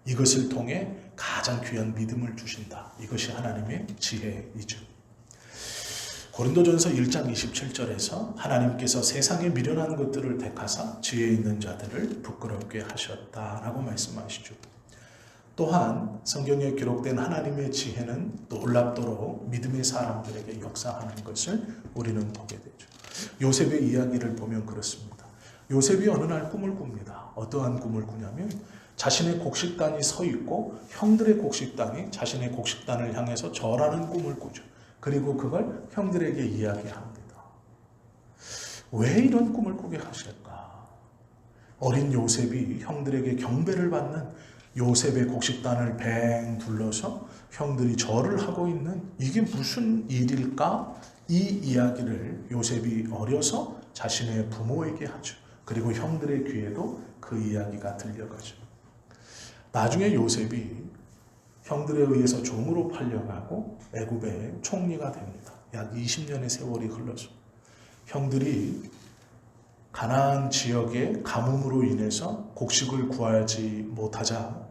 이것을 통해 가장 귀한 믿음을 주신다. 이것이 하나님의 지혜이죠. 고린도전서 1장 27절에서 하나님께서 세상에 미련한 것들을 택하사 지혜 있는 자들을 부끄럽게 하셨다라고 말씀하시죠. 또한 성경에 기록된 하나님의 지혜는 놀랍도록 믿음의 사람들에게 역사하는 것을 우리는 보게 되죠. 요셉의 이야기를 보면 그렇습니다. 요셉이 어느 날 꿈을 꿉니다. 어떠한 꿈을 꾸냐면 자신의 곡식단이 서 있고 형들의 곡식단이 자신의 곡식단을 향해서 절하는 꿈을 꾸죠. 그리고 그걸 형들에게 이야기합니다. 왜 이런 꿈을 꾸게 하실까? 어린 요셉이 형들에게 경배를 받는 요셉의 곡식단을 뱅 둘러서 형들이 절을 하고 있는 이게 무슨 일일까? 이 이야기를 요셉이 어려서 자신의 부모에게 하죠. 그리고 형들의 귀에도 그 이야기가 들려가죠. 나중에 요셉이 형들에 의해서 종으로 팔려가고 애굽의 총리가 됩니다. 약 20년의 세월이 흘러서 형들이 가나안 지역의 가뭄으로 인해서 곡식을 구하지 못하자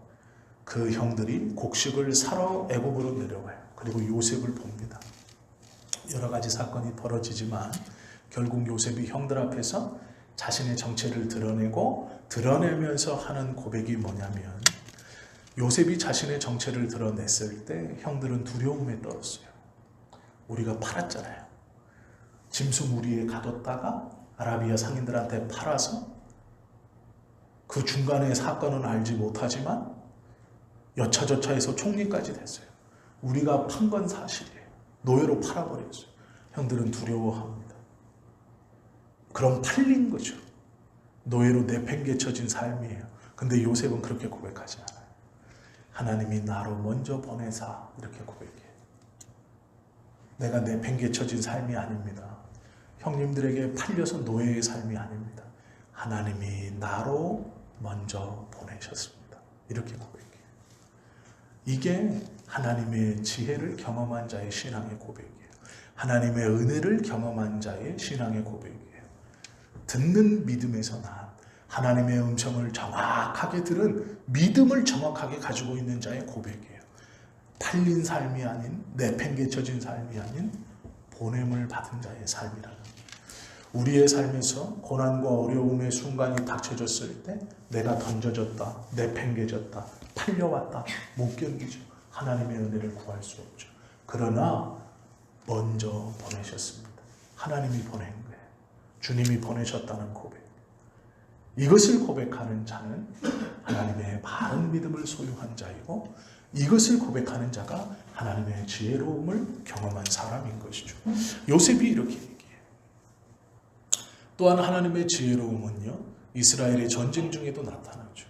그 형들이 곡식을 사러 애굽으로 내려와요. 그리고 요셉을 봅니다. 여러 가지 사건이 벌어지지만 결국 요셉이 형들 앞에서 자신의 정체를 드러내면서 하는 고백이 뭐냐면, 요셉이 자신의 정체를 드러냈을 때 형들은 두려움에 떨었어요. 우리가 팔았잖아요. 짐승 무리에 가뒀다가 아라비아 상인들한테 팔아서 그 중간의 사건은 알지 못하지만 여차저차해서 총리까지 됐어요. 우리가 판 건 사실이에요. 노예로 팔아버렸어요. 형들은 두려워합니다. 그럼 팔린 거죠. 노예로 내팽개쳐진 삶이에요. 근데 요셉은 그렇게 고백하지 않아요. 하나님이 나로 먼저 보내사 이렇게 고백해요. 내가 내팽개쳐진 삶이 아닙니다. 형님들에게 팔려서 노예의 삶이 아닙니다. 하나님이 나로 먼저 보내셨습니다. 이렇게 고백해요. 이게 하나님의 지혜를 경험한 자의 신앙의 고백이에요. 하나님의 은혜를 경험한 자의 신앙의 고백이에요. 듣는 믿음에서 난 하나님의 음성을 정확하게 들은 믿음을 정확하게 가지고 있는 자의 고백이에요. 팔린 삶이 아닌, 내팽개쳐진 삶이 아닌 보냄을 받은 자의 삶이라는. 우리의 삶에서 고난과 어려움의 순간이 닥쳐졌을 때 내가 던져졌다, 내팽개졌다, 팔려왔다, 못 견디죠. 하나님의 은혜를 구할 수 없죠. 그러나 먼저 보내셨습니다. 하나님이 보낸 거예요. 주님이 보내셨다는 고백. 이것을 고백하는 자는 하나님의 바른 믿음을 소유한 자이고, 이것을 고백하는 자가 하나님의 지혜로움을 경험한 사람인 것이죠. 요셉이 이렇게 얘기해요. 또한 하나님의 지혜로움은요, 이스라엘의 전쟁 중에도 나타나죠.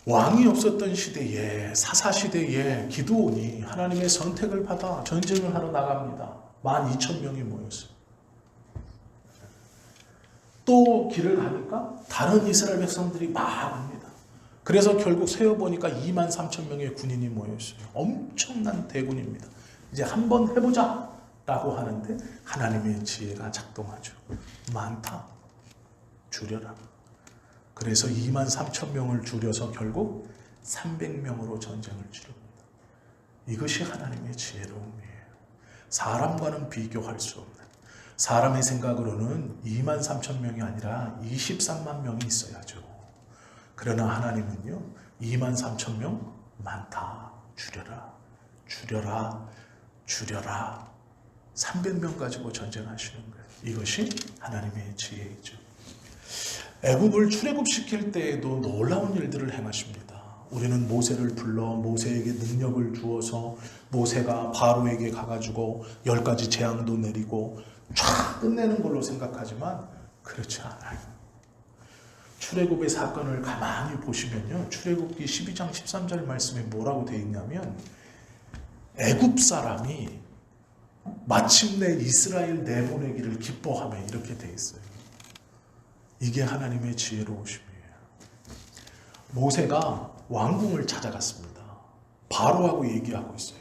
왕이 없었던 시대에, 사사시대에 기드온이 하나님의 선택을 받아 전쟁을 하러 나갑니다. 12,000명이 모였어요. 또 길을 가니까 다른 이스라엘 백성들이 막 옵니다. 그래서 결국 세어보니까 23,000명의 군인이 모여있어요. 엄청난 대군입니다. 이제 한번 해보자 라고 하는데 하나님의 지혜가 작동하죠. 많다, 줄여라. 그래서 23,000명을 줄여서 결국 300명으로 전쟁을 치릅니다. 이것이 하나님의 지혜로움이에요. 사람과는 비교할 수 없는, 사람의 생각으로는 23,000명이 아니라 23만 명이 있어야죠. 그러나 하나님은요, 23,000명 많다, 줄여라, 줄여라, 줄여라. 300명 가지고 전쟁하시는 거예요. 이것이 하나님의 지혜이죠. 애굽을 출애굽시킬 때에도 놀라운 일들을 행하십니다. 우리는 모세를 불러 모세에게 능력을 주어서 모세가 바로에게 가가지고 10가지 재앙도 내리고 쫙 끝내는 걸로 생각하지만 그렇지 않아요. 출애굽의 사건을 가만히 보시면요, 출애굽기 12장 13절 말씀에 뭐라고 되어 있냐면, 애굽 사람이 마침내 이스라엘 내보내기를 기뻐하며 이렇게 되어 있어요. 이게 하나님의 지혜로우심이에요. 모세가 왕궁을 찾아갔습니다. 바로하고 얘기하고 있어요.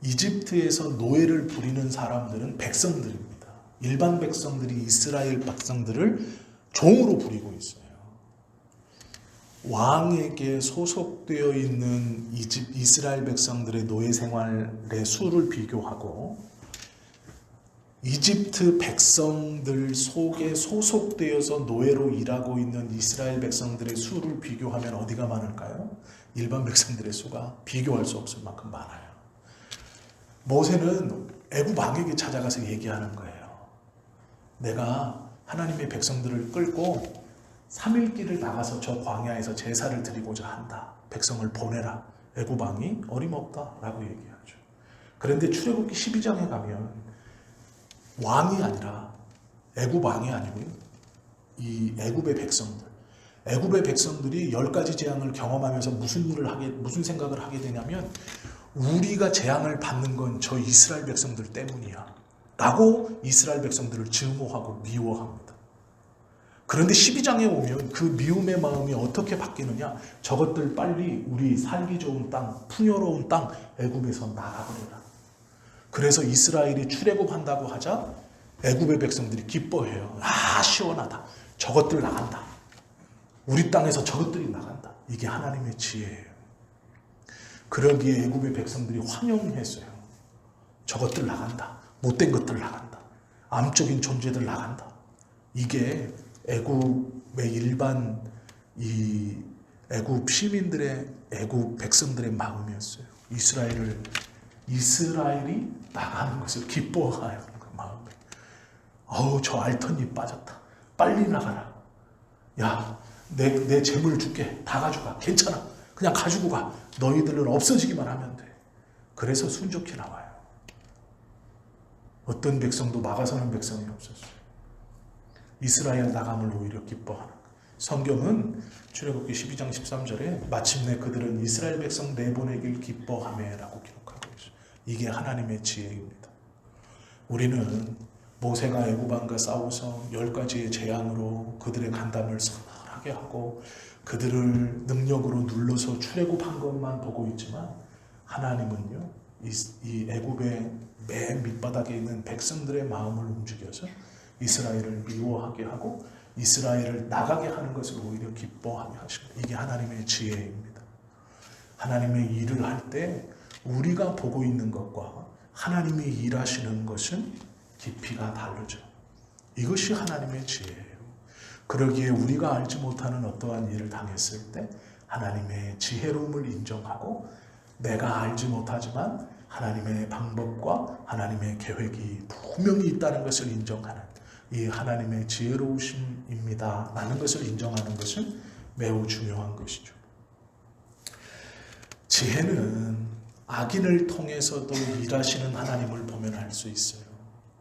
이집트에서 노예를 부리는 사람들은 백성들입니다. 일반 백성들이 이스라엘 백성들을 종으로 부리고 있어요. 왕에게 소속되어 있는 이스라엘 백성들의 노예 생활의 수를 비교하고 이집트 백성들 속에 소속되어서 노예로 일하고 있는 이스라엘 백성들의 수를 비교하면 어디가 많을까요? 일반 백성들의 수가 비교할 수 없을 만큼 많아요. 모세는 애굽 왕에게 찾아가서 얘기하는 거예요. 내가 하나님의 백성들을 끌고 3일 길을 나가서 저 광야에서 제사를 드리고자 한다. 백성을 보내라. 애굽 왕이 어림없다라고 얘기하죠. 그런데 출애굽기 12장에 가면 왕이 아니라 애굽 왕이 아니고요. 이 애굽의 백성들이 10가지 재앙을 경험하면서 무슨 생각을 하게 되냐면 우리가 재앙을 받는 건 저 이스라엘 백성들 때문이야 라고 이스라엘 백성들을 증오하고 미워합니다. 그런데 12장에 오면 그 미움의 마음이 어떻게 바뀌느냐, 저것들 빨리 우리 살기 좋은 땅, 풍요로운 땅 애굽에서 나가버려라. 그래서 이스라엘이 출애굽한다고 하자 애굽의 백성들이 기뻐해요. 아, 시원하다. 저것들 나간다. 우리 땅에서 저것들이 나간다. 이게 하나님의 지혜예요. 그러기에 애굽의 백성들이 환영했어요. 저것들 나간다. 못된 것들 나간다. 암적인 존재들 나간다. 이게 애굽의 일반 이 애굽 시민들의, 애굽 백성들의 마음이었어요. 이스라엘이 나가는 것을 기뻐하는 그 마음에, 저 알턴이 빠졌다. 빨리 나가라. 야, 내 재물 줄게. 다 가져가. 괜찮아. 그냥 가지고 가. 너희들은 없어지기만 하면 돼. 그래서 순종히 나와요. 어떤 백성도 막아서는 백성이 없었어요. 이스라엘 나감을 오히려 기뻐하는 거예요. 성경은 출애굽기 12장 13절에 마침내 그들은 이스라엘 백성 내보내길 기뻐하매라고 기록하고 있어요. 이게 하나님의 지혜입니다. 우리는 모세가 애굽 왕과 싸워서 10가지의 재앙으로 그들의 간담을 서늘하게 하고 그들을 능력으로 눌러서 출애굽한 것만 보고 있지만, 하나님은요 이 애굽의 맨 밑바닥에 있는 백성들의 마음을 움직여서 이스라엘을 미워하게 하고 이스라엘을 나가게 하는 것을 오히려 기뻐하게 하십니다. 이게 하나님의 지혜입니다. 하나님의 일을 할 때 우리가 보고 있는 것과 하나님이 일하시는 것은 깊이가 다르죠. 이것이 하나님의 지혜예요. 그러기에 우리가 알지 못하는 어떠한 일을 당했을 때 하나님의 지혜로움을 인정하고, 내가 알지 못하지만 하나님의 방법과 하나님의 계획이 분명히 있다는 것을 인정하는 이 하나님의 지혜로우심입니다 라는 것을 인정하는 것은 매우 중요한 것이죠. 지혜는 악인을 통해서도 일하시는 하나님을 보면 알 수 있어요.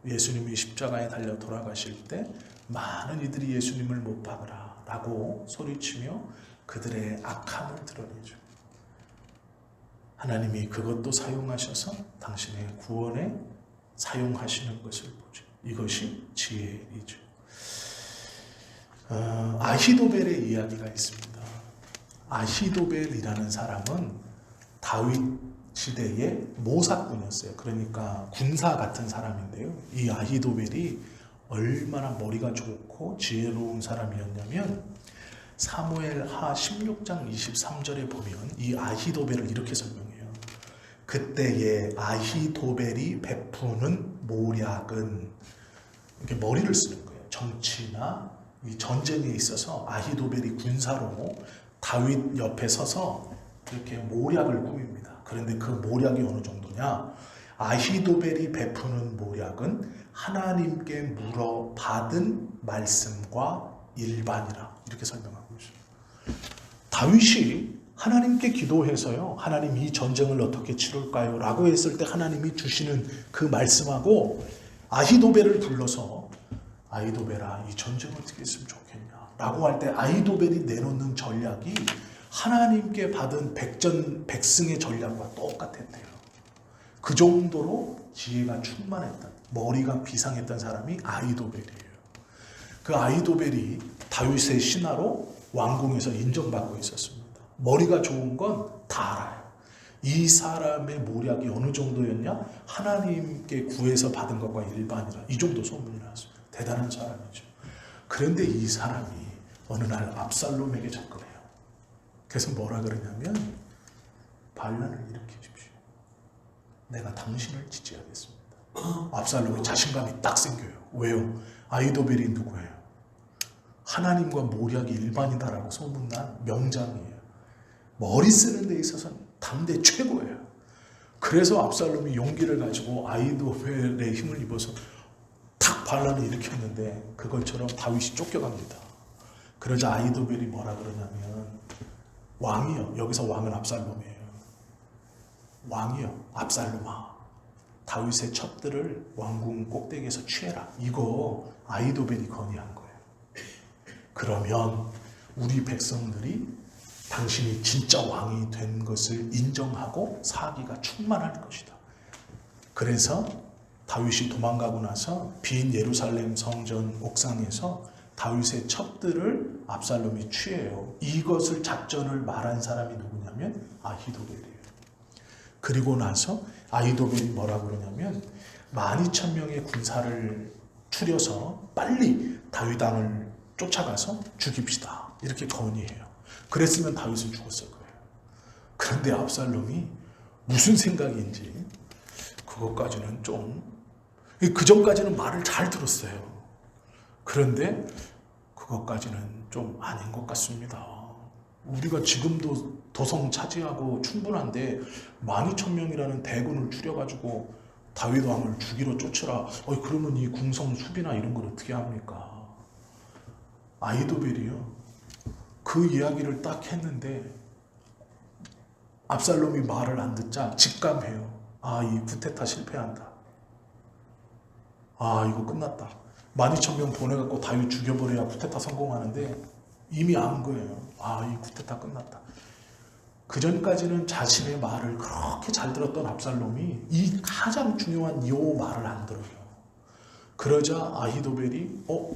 예수님이 십자가에 달려 돌아가실 때 많은 이들이 예수님을 못 박으라 라고 소리치며 그들의 악함을 드러내죠. 하나님이 그것도 사용하셔서 당신의 구원에 사용하시는 것을 보죠. 이것이 지혜이죠. 아히도벨의 이야기가 있습니다. 아히도벨이라는 사람은 다윗 시대의 모사꾼이었어요. 그러니까 군사 같은 사람인데요. 이 아히도벨이 얼마나 머리가 좋고 지혜로운 사람이었냐면 사무엘하 16장 23절에 보면 이 아히도벨을 이렇게 설명해요. 그때의 아히도벨이 베푸는 모략은, 이렇게 머리를 쓰는 거예요. 정치나 이 전쟁에 있어서 아히도벨이 군사로 다윗 옆에 서서 이렇게 모략을 꾸밉니다. 그런데 그 모략이 어느 정도냐? 아히도벨이 베푸는 모략은 하나님께 물어받은 말씀과 일반이라, 이렇게 설명하고 있어요. 다윗이 하나님께 기도해서요, 하나님 이 전쟁을 어떻게 치룰까요? 라고 했을 때 하나님이 주시는 그 말씀하고 아히도벨을 불러서 아히도벨아, 이 전쟁을 어떻게 했으면 좋겠냐 라고 할 때 아히도벨이 내놓는 전략이 하나님께 받은 백승의 전략과 똑같았대요. 그 정도로 지혜가 충만했던, 머리가 비상했던 사람이 아히도벨이에요. 그 아히도벨이 다윗의 신하로 왕궁에서 인정받고 있었습니다. 머리가 좋은 건 다 알아요. 이 사람의 모략이 어느 정도였냐? 하나님께 구해서 받은 것과 일반이라, 이 정도 소문이 났어요. 대단한 사람이죠. 그런데 이 사람이 어느 날 압살롬에게 접근해요. 그래서 뭐라 그러냐면, 반란을 일으키십시오. 내가 당신을 지지하겠습니다. 압살롬이 자신감이 딱 생겨요. 왜요? 아히도벨이 누구예요? 하나님과 모략이 일반이다라고 소문난 명장이에요. 머리 쓰는 데 있어서는 당대 최고예요. 그래서 압살롬이 용기를 가지고 아히도벨의 힘을 입어서 탁 반란을 일으켰는데, 그것처럼 다윗이 쫓겨갑니다. 그러자 아히도벨이 뭐라 그러냐면, 왕이여, 여기서 왕은 압살롬이에요. 왕이여, 압살롬아, 다윗의 첩들을 왕궁 꼭대기에서 취해라. 이거 아히도벨이 건의한 거예요. 그러면 우리 백성들이 당신이 진짜 왕이 된 것을 인정하고 사기가 충만할 것이다. 그래서 다윗이 도망가고 나서 빈 예루살렘 성전 옥상에서 다윗의 첩들을 압살롬이 취해요. 이것을 작전을 말한 사람이 누구냐면 아히도벨이에요. 그리고 나서 아히도벨이 뭐라고 그러냐면 12,000명의 군사를 추려서 빨리 다윗 왕을 쫓아가서 죽입시다. 이렇게 건의해요. 그랬으면 다윗은 죽었을 거예요. 그런데 압살롬이 무슨 생각인지 그것까지는 그 전까지는 말을 잘 들었어요. 그런데 그것까지는 좀 아닌 것 같습니다. 우리가 지금도 도성 차지하고 충분한데 12,000명이라는 대군을 추려가지고 다윗 왕을 죽이러 쫓으라. 그러면 이 궁성 수비나 이런 걸 어떻게 합니까? 아히도벨이요. 그 이야기를 딱 했는데 압살롬이 말을 안 듣자 직감해요. 이 쿠데타 실패한다. 이거 끝났다. 12,000명 보내갖고 다윗 죽여버려야 쿠데타 성공하는데 이미 안 거예요. 이 쿠데타 끝났다. 그 전까지는 자신의 말을 그렇게 잘 들었던 압살롬이 이 가장 중요한 요 말을 안 들어요. 그러자 아히도벨이 이거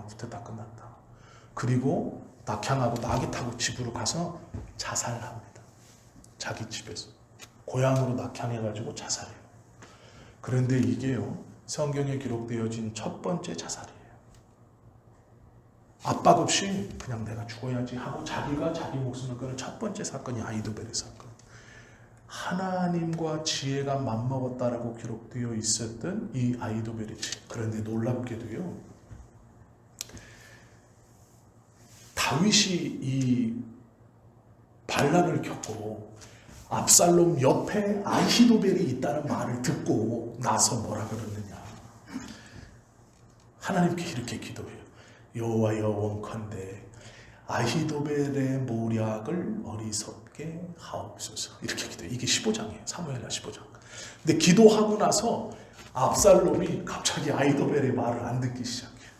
쿠데타 끝났다. 그리고 낙향하고 낙이 타고 집으로 가서 자살을 합니다. 자기 집에서. 고향으로 낙향해가지고 자살해요. 그런데 이게요, 성경에 기록되어진 첫 번째 자살이에요. 압박 없이 그냥 내가 죽어야지 하고 자기가 자기 목숨을 끊은 첫 번째 사건이 아히도벨의 사건. 하나님과 지혜가 맞먹었다라고 기록되어 있었던 이 아히도벨의 지혜. 그런데 놀랍게도요, 다윗이 이 반란을 겪고 압살롬 옆에 아히도벨이 있다는 말을 듣고 나서 뭐라 그러느냐. 하나님께 이렇게 기도해요. 여호와여, 원컨대 아히도벨의 모략을 어리석게 하옵소서. 이렇게 기도해요. 이게 15장이에요. 사무엘하 15장. 근데 기도하고 나서 압살롬이 갑자기 아히도벨의 말을 안 듣기 시작해요.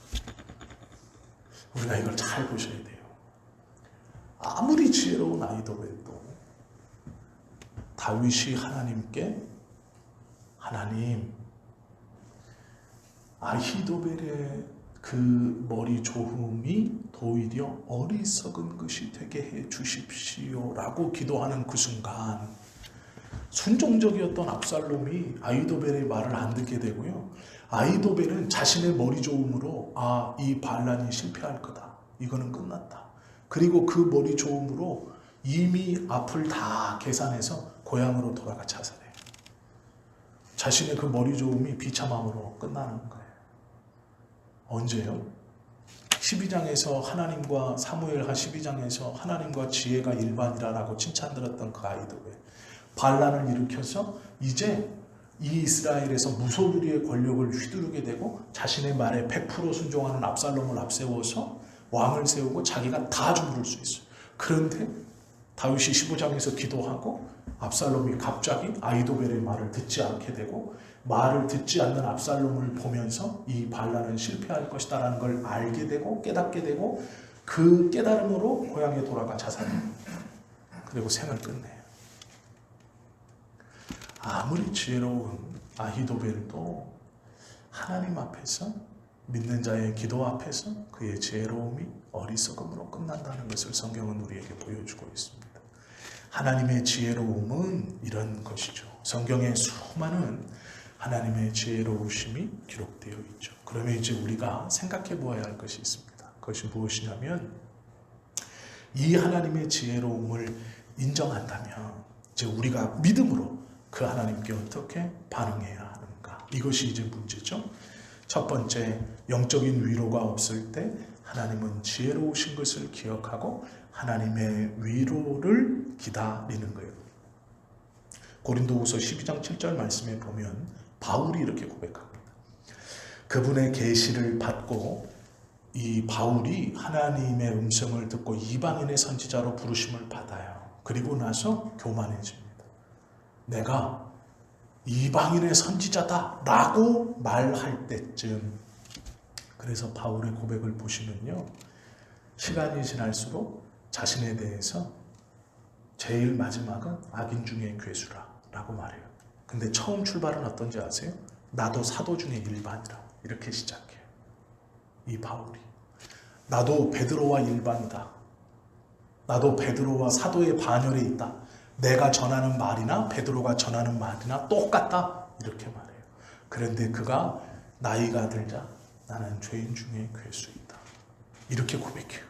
우리가 이걸 잘 보셔야 돼요. 아무리 지혜로운 아히도벨도 다윗이 하나님께, 하나님, 아히도벨의 그 머리 조음이 도리어 어리석은 것이 되게 해 주십시오 라고 기도하는 그 순간 순종적이었던 압살롬이 아히도벨의 말을 안 듣게 되고요, 아히도벨은 자신의 머리 조음으로 이 반란이 실패할 거다, 이거는 끝났다. 그리고 그 머리 조음으로 이미 앞을 다 계산해서 고향으로 돌아가 자살해요. 자신의 그 머리 조음이 비참함으로 끝나는 거예요. 언제요? 12장에서 하나님과, 사무엘하 12장에서 하나님과 지혜가 일반이라고 칭찬들었던 그 아히도벨, 반란을 일으켜서 이제 이 이스라엘에서 무소불위의 권력을 휘두르게 되고 자신의 말에 100% 순종하는 압살롬을 앞세워서 왕을 세우고 자기가 다 주무를 수 있어요. 그런데 다윗이 15장에서 기도하고 압살롬이 갑자기 아히도벨의 말을 듣지 않게 되고, 말을 듣지 않는 압살롬을 보면서 이 반란은 실패할 것이다 라는 걸 알게 되고 깨닫게 되고, 그 깨달음으로 고향에 돌아가 자살해요. 그리고 생을 끝내요. 아무리 지혜로운 아히도벨도 하나님 앞에서, 믿는 자의 기도 앞에서 그의 지혜로움이 어리석음으로 끝난다는 것을 성경은 우리에게 보여주고 있습니다. 하나님의 지혜로움은 이런 것이죠. 성경에 수많은 하나님의 지혜로우심이 기록되어 있죠. 그러면 이제 우리가 생각해 보아야 할 것이 있습니다. 그것이 무엇이냐면, 이 하나님의 지혜로움을 인정한다면 이제 우리가 믿음으로 그 하나님께 어떻게 반응해야 하는가, 이것이 이제 문제죠. 첫 번째, 영적인 위로가 없을 때 하나님은 지혜로우신 것을 기억하고 하나님의 위로를 기다리는 거예요. 고린도후서 12장 7절 말씀에 보면 바울이 이렇게 고백합니다. 그분의 계시를 받고 이 바울이 하나님의 음성을 듣고 이방인의 선지자로 부르심을 받아요. 그리고 나서 교만해집니다. 내가 이방인의 선지자다 라고 말할 때쯤, 그래서 바울의 고백을 보시면요, 시간이 지날수록 자신에 대해서 제일 마지막은 악인 중에 괴수라 라고 말해요. 근데 처음 출발은 어떤지 아세요? 나도 사도 중에 일반이라, 이렇게 시작해요. 이 바울이 나도 베드로와 일반이다, 나도 베드로와 사도의 반열에 있다, 내가 전하는 말이나 베드로가 전하는 말이나 똑같다, 이렇게 말해요. 그런데 그가 나이가 들자 나는 죄인 중에 괴수이다, 이렇게 고백해요.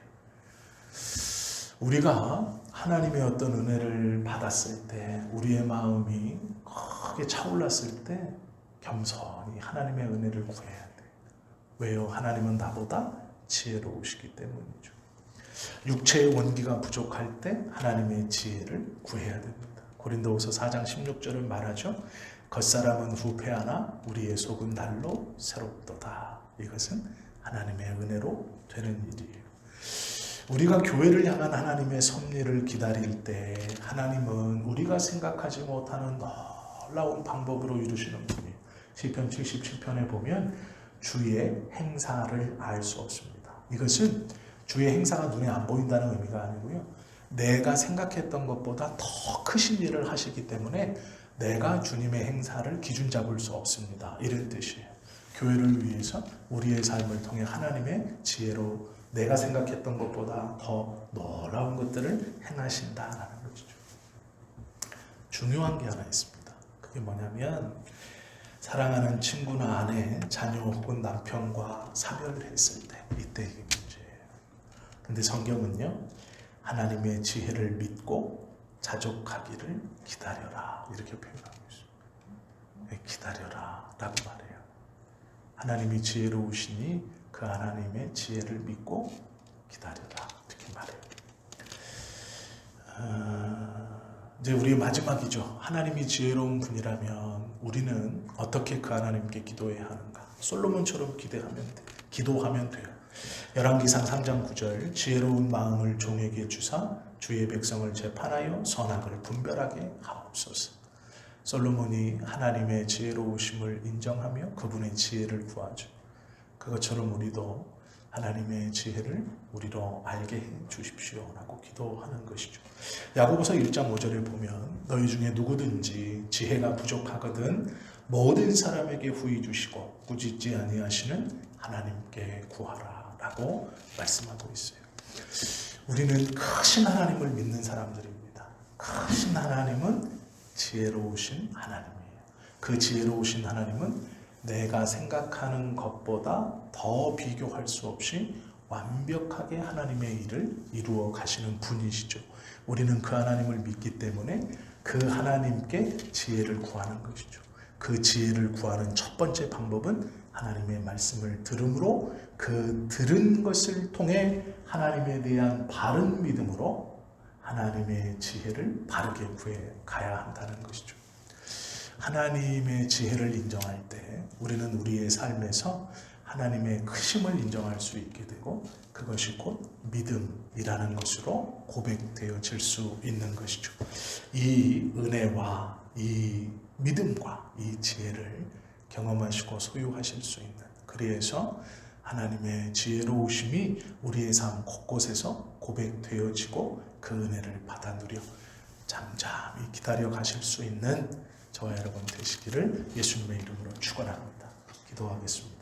우리가 하나님의 어떤 은혜를 받았을 때, 우리의 마음이 크게 차올랐을 때 겸손히 하나님의 은혜를 구해야 돼. 왜요? 하나님은 나보다 지혜로우시기 때문이죠. 육체의 원기가 부족할 때 하나님의 지혜를 구해야 됩니다. 고린도후서 4장 16절을 말하죠. 겉사람은 후패하나 우리의 속은 날로 새롭도다. 이것은 하나님의 은혜로 되는 일이에요. 우리가 교회를 향한 하나님의 섭리를 기다릴 때 하나님은 우리가 생각하지 못하는 놀라운 방법으로 이루시는 분이에요. 시편 77편에 보면 주의 행사를 알 수 없습니다. 이것은 주의 행사가 눈에 안 보인다는 의미가 아니고요, 내가 생각했던 것보다 더 크신 일을 하시기 때문에 내가 주님의 행사를 기준 잡을 수 없습니다, 이런 뜻이에요. 교회를 위해서 우리의 삶을 통해 하나님의 지혜로 내가 생각했던 것보다 더 놀라운 것들을 행하신다라는 것이죠. 중요한 게 하나 있습니다. 그게 뭐냐면, 사랑하는 친구나 아내, 자녀 혹은 남편과 사별을 했을 때, 이때 이게 문제예요. 근데 성경은요, 하나님의 지혜를 믿고 자족하기를 기다려라, 이렇게 표현하고 있어요. 기다려라 라고 말해요. 하나님이 지혜로우시니 그 하나님의 지혜를 믿고 기다려라, 이렇게 말해요. 이제 우리의 마지막이죠. 하나님이 지혜로운 분이라면 우리는 어떻게 그 하나님께 기도해야 하는가? 솔로몬처럼 기도하면 돼요. 열왕기상 3장 9절, 지혜로운 마음을 종에게 주사 주의 백성을 재판하여 선악을 분별하게 하옵소서. 솔로몬이 하나님의 지혜로우심을 인정하며 그분의 지혜를 구하죠. 그것처럼 우리도 하나님의 지혜를 우리로 알게 해 주십시오 라고 기도하는 것이죠. 야고보서 1장 5절에 보면 너희 중에 누구든지 지혜가 부족하거든 모든 사람에게 후히 주시고 꾸짖지 아니하시는 하나님께 구하라 라고 말씀하고 있어요. 우리는 크신 하나님을 믿는 사람들입니다. 크신 하나님은 지혜로우신 하나님이에요. 그 지혜로우신 하나님은 내가 생각하는 것보다 더 비교할 수 없이 완벽하게 하나님의 일을 이루어 가시는 분이시죠. 우리는 그 하나님을 믿기 때문에 그 하나님께 지혜를 구하는 것이죠. 그 지혜를 구하는 첫 번째 방법은 하나님의 말씀을 들음으로, 그 들은 것을 통해 하나님에 대한 바른 믿음으로 하나님의 지혜를 바르게 구해 가야 한다는 것이죠. 하나님의 지혜를 인정할 때 우리는 우리의 삶에서 하나님의 크심을 인정할 수 있게 되고, 그것이 곧 믿음이라는 것으로 고백되어질 수 있는 것이죠. 이 은혜와 이 믿음과 이 지혜를 경험하시고 소유하실 수 있는, 그래서 하나님의 지혜로우심이 우리의 삶 곳곳에서 고백되어지고 그 은혜를 받아 누려 잠잠히 기다려 가실 수 있는 저와 여러분 되시기를 예수님의 이름으로 축원합니다. 기도하겠습니다.